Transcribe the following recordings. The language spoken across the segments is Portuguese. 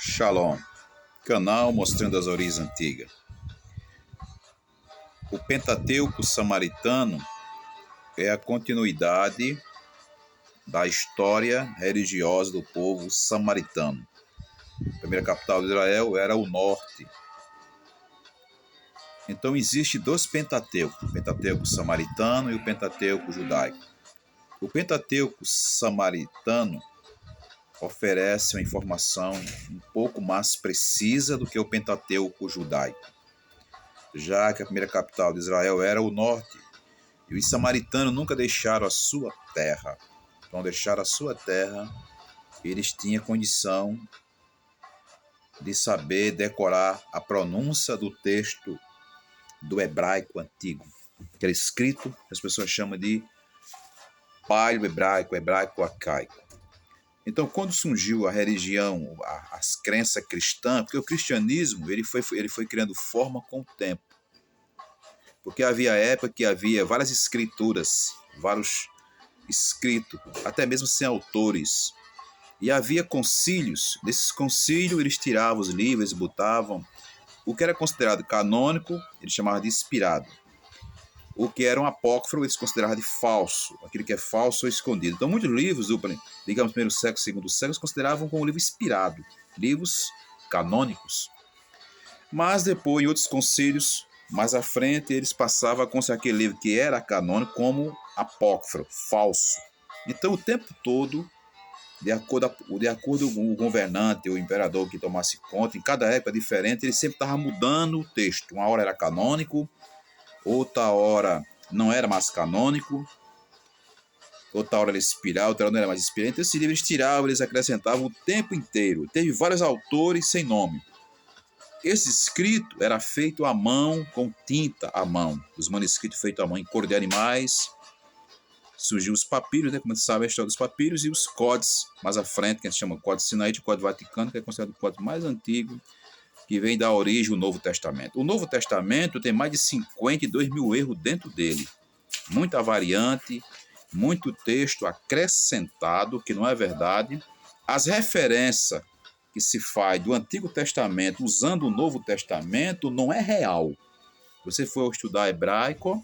Shalom, canal mostrando as origens antigas. O Pentateuco samaritano é a continuidade da história religiosa do povo samaritano. A primeira capital de Israel era o norte. Então existe dois Pentateucos, o Pentateuco samaritano e o Pentateuco judaico. O Pentateuco samaritano oferece uma informação um pouco mais precisa do que o Pentateuco judaico, já que a primeira capital de Israel era o norte, e os samaritanos nunca deixaram a sua terra. Então, deixaram a sua terra, eles tinham condição de saber decorar a pronúncia do texto do hebraico antigo, que era escrito, as pessoas chamam de paleo-hebraico, hebraico arcaico. Então, quando surgiu a religião, as crenças cristãs, porque o cristianismo ele foi criando forma com o tempo. Porque havia época que havia várias escrituras, vários escritos, até mesmo sem autores. E havia concílios. Desses concílios, eles tiravam os livros, eles botavam. O que era considerado canônico, eles chamavam de inspirado. O que era um apócrifo, eles consideravam de falso, aquilo que é falso ou escondido. Então, muitos livros do, digamos, primeiro século, segundo século, eles consideravam como um livro inspirado, livros canônicos. Mas depois, em outros concílios, mais à frente, eles passavam a considerar aquele livro que era canônico como apócrifo, falso. Então, o tempo todo, de acordo com o governante, o imperador que tomasse conta, em cada época diferente, ele sempre estava mudando o texto. Uma hora era canônico, outra hora não era mais canônico, outra hora era inspirado, outra hora não era mais inspirado. Então, esse livro eles tiravam, eles acrescentavam o tempo inteiro. Teve vários autores sem nome. Esse escrito era feito à mão, com tinta à mão. Os manuscritos feitos à mão em couro de animais. Surgiu os papiros, né, como você sabe a história dos papiros, e os códices, mais à frente, que a gente chama de Códice Sinaíta, o Códice Vaticano, que é considerado o códice mais antigo, que vem da origem do Novo Testamento. O Novo Testamento tem mais de 52 mil erros dentro dele. Muita variante, muito texto acrescentado, que não é verdade. As referências que se faz do Antigo Testamento usando o Novo Testamento não é real. Se você for estudar hebraico,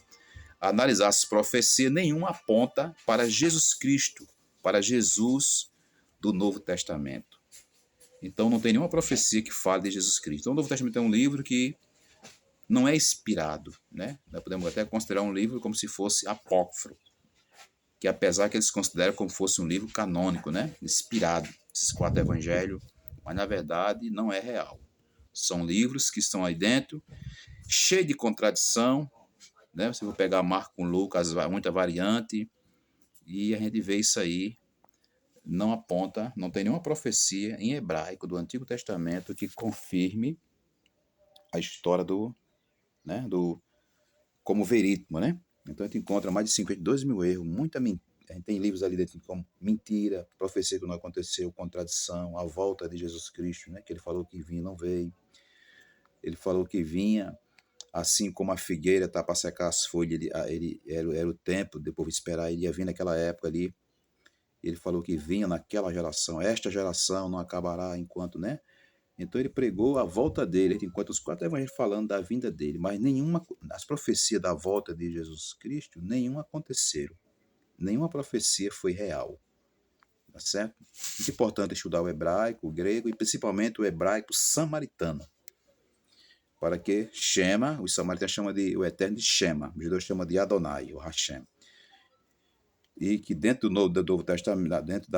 analisar as profecias, nenhuma aponta para Jesus Cristo, para Jesus do Novo Testamento. Então não tem nenhuma profecia que fale de Jesus Cristo. Então o Novo Testamento é um livro que não é inspirado, né? Nós podemos até considerar um livro como se fosse apócrifo, que apesar que eles consideram como se fosse um livro canônico, né? Inspirado, esses 4 evangelhos, mas na verdade não é real. São livros que estão aí dentro, cheios de contradição, né? Você vai pegar Marco com Lucas, muita variante, e a gente vê isso aí. Não aponta, não tem nenhuma profecia em hebraico do Antigo Testamento que confirme a história como verídico, né? Então a gente encontra mais de 52 mil erros, a gente tem livros ali dentro como mentira, profecia que não aconteceu, contradição, a volta de Jesus Cristo, né? Que ele falou que vinha, não veio. Ele falou que vinha, assim como a figueira está para secar as folhas, ele era o tempo, depois de esperar, ele ia vir naquela época ali. Ele falou que vinha naquela geração, esta geração não acabará enquanto, né? Então ele pregou a volta dele, enquanto os 4 evangelhos falando da vinda dele, mas as profecias da volta de Jesus Cristo, nenhuma aconteceram. Nenhuma profecia foi real. Tá certo? Muito importante estudar o hebraico, o grego e principalmente o hebraico samaritano. Para que Shema, os samaritanos chamam o eterno de Shema, os judeus chamam de Adonai, o Hashem. E que dentro do Novo Testamento, dentro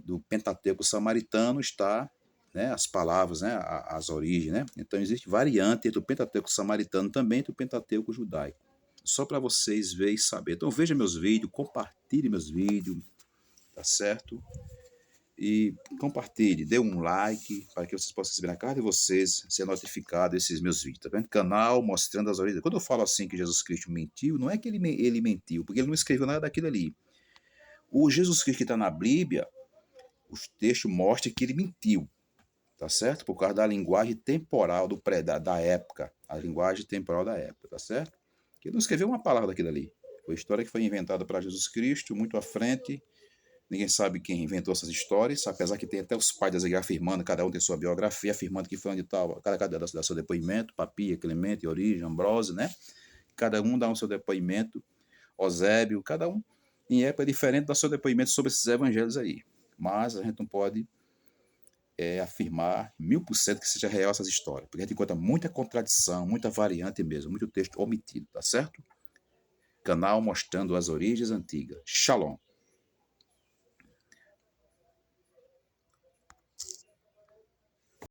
do Pentateuco samaritano está, né, as palavras, né, as origens, né? Então existe variante entre o Pentateuco samaritano também e do Pentateuco judaico. Só para vocês verem e saber. Então veja meus vídeos, compartilhe meus vídeos, tá certo? E compartilhe, dê um like para que vocês possam receber na casa de vocês, ser notificado esses meus vídeos, tá vendo? Canal mostrando as origens. Quando eu falo assim que Jesus Cristo mentiu, não é que ele mentiu, porque ele não escreveu nada daquilo ali. O Jesus Cristo que está na Bíblia, os textos mostram que ele mentiu, tá certo? Por causa da linguagem temporal da época, a linguagem temporal da época, tá certo? Que ele não escreveu uma palavra daquilo ali. Foi a história que foi inventada para Jesus Cristo, muito à frente, Ninguém sabe quem inventou essas histórias, apesar que tem até os pais das igrejas afirmando, cada um tem sua biografia, afirmando que foi onde tal, cada dá seu depoimento, Papia, Clemente, Origem, Ambrósio, né? Cada um dá o seu depoimento, Eusébio, cada um em época diferente dá seu depoimento sobre esses evangelhos aí. Mas a gente não pode afirmar 1000% que seja real essas histórias, porque a gente encontra muita contradição, muita variante mesmo, muito texto omitido, tá certo? Canal mostrando as origens antigas. Shalom.